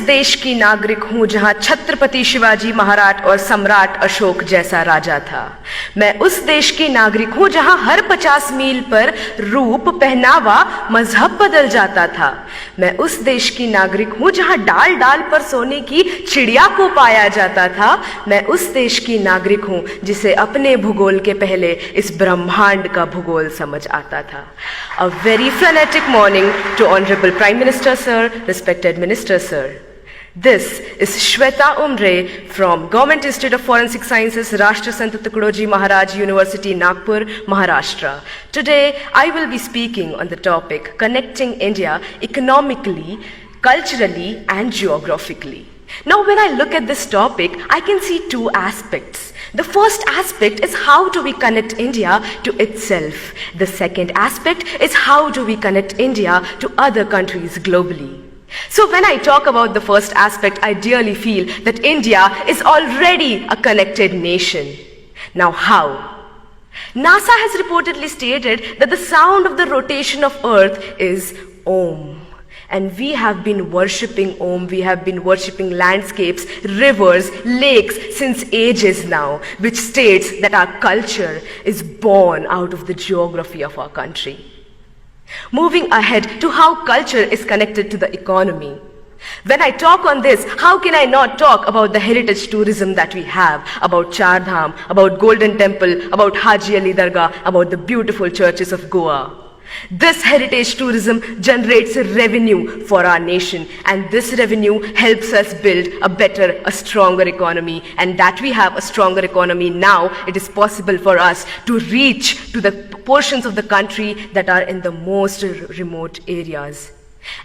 देश की नागरिक हूं जहां छत्रपति शिवाजी महाराज और सम्राट अशोक जैसा राजा था। मैं उस देश की नागरिक हूं जहां हर 50 मील पर रूप, पहनावा, मजहब बदल जाता था। मैं उस देश की नागरिक हूं जहां डाल डाल पर सोने की चिड़िया को पाया जाता था। मैं उस देश की नागरिक हूं जिसे अपने भूगोल के पहले इस ब्रह्मांड का भूगोल समझ आता था। A very frenetic morning to Honorable Prime Minister Sir, respected Minister Sir. This is Shweta Umre from Government Institute of Forensic Sciences, Rashtra Sant Tukadoji Maharaj University, Nagpur, Maharashtra. Today, I will be speaking on the topic connecting India economically, culturally and geographically. Now, when I look at this topic, I can see two aspects. The first aspect is how do we connect India to itself. The second aspect is how do we connect India to other countries globally. So when I talk about the first aspect, I dearly feel that India is already a connected nation. Now how? NASA has reportedly stated that the sound of the rotation of Earth is Om. And we have been worshipping Om, we have been worshipping landscapes, rivers, lakes since ages now, which states that our culture is born out of the geography of our country. Moving ahead to how culture is connected to the economy. When I talk on this, how can I not talk about the heritage tourism that we have, about Char Dham, about Golden Temple, about Haji Ali Dargah, about the beautiful churches of Goa. This heritage tourism generates revenue for our nation, and this revenue helps us build a better, a stronger economy. And that we have a stronger economy now, it is possible for us to reach to the portions of the country that are in the most remote areas.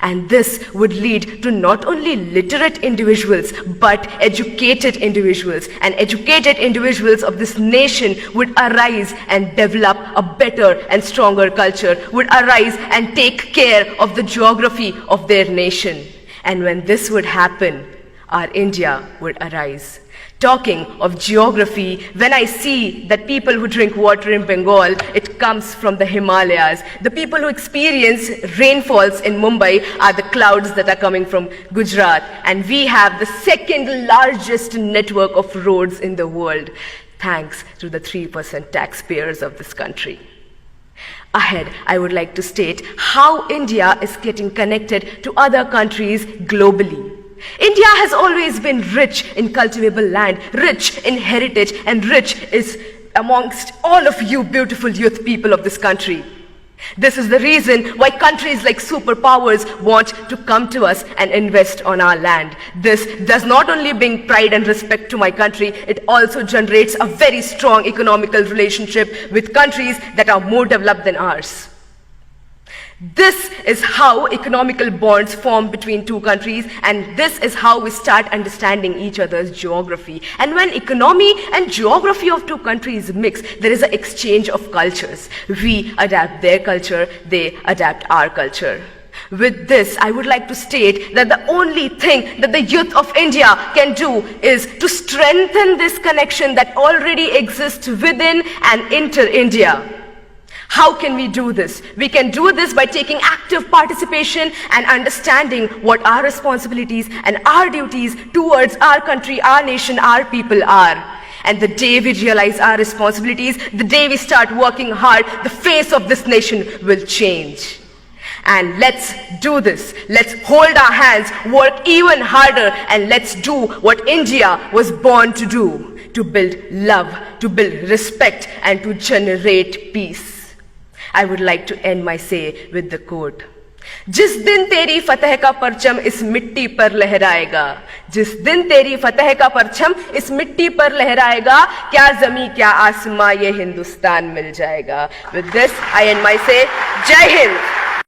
And this would lead to not only literate individuals, but educated individuals. And educated individuals of this nation would arise and develop a better and stronger culture, would arise and take care of the geography of their nation. And when this would happen, our India would arise. Talking of geography, when I see that people who drink water in Bengal, it comes from the Himalayas. The people who experience rainfalls in Mumbai are the clouds that are coming from Gujarat. And we have the second largest network of roads in the world, thanks to the 3% taxpayers of this country. Ahead, I would like to state how India is getting connected to other countries globally. India has always been rich in cultivable land, rich in heritage, and rich is amongst all of you beautiful youth people of this country. This is the reason why countries like superpowers want to come to us and invest on our land. This does not only bring pride and respect to my country, it also generates a very strong economical relationship with countries that are more developed than ours. This is how economical bonds form between two countries, and this is how we start understanding each other's geography. And when economy and geography of two countries mix, there is an exchange of cultures. We adapt their culture, they adapt our culture. With this, I would like to state that the only thing that the youth of India can do is to strengthen this connection that already exists within and inter-India. How can we do this? We can do this by taking active participation and understanding what our responsibilities and our duties towards our country, our nation, our people are. And the day we realize our responsibilities, the day we start working hard, the face of this nation will change. And let's do this. Let's hold our hands, work even harder, and let's do what India was born to do, to build love, to build respect, and to generate peace. I would like to end my say with the quote. जिस दिन तेरी फतह का परचम इस मिट्टी पर लहराएगा, जिस दिन तेरी फतह का परचम इस मिट्टी पर लहराएगा, क्या जमी क्या आसमां ये हिंदुस्तान मिल जाएगा. With this, I end my say. जय हिंद.